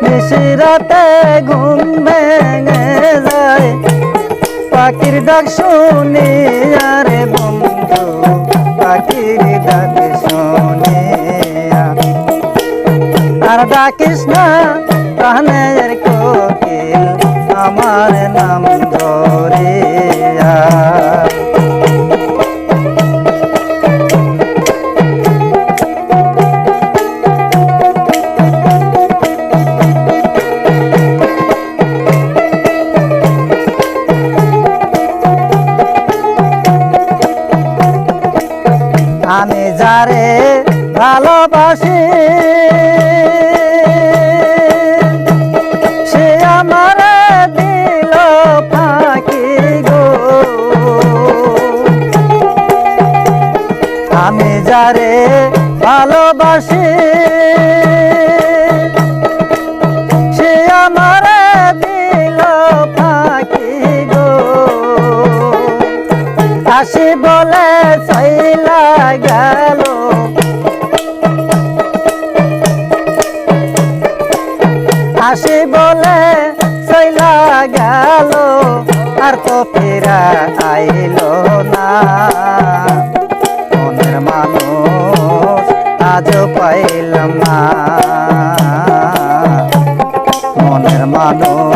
নিশিরাতে ঘুম ভেঙে যায় পাখির ডাক শুনি আরে বন্ধু পাখির ডাক শুনি আর ডাকিস না প্রাণের কোকিল আমার নাম ধরিয়া আমি যারে ভালোবাসি সে আমার দিল ফাঁকি গো আমি যারে ভালোবাসি সে আমার দিল ফাঁকি গো আসি বলে চইলা গেল আসি বলে চইলা গেল আর তো ফিরা আইলো না মনের মানুষ আজও পাইলাম না মনের মানুষ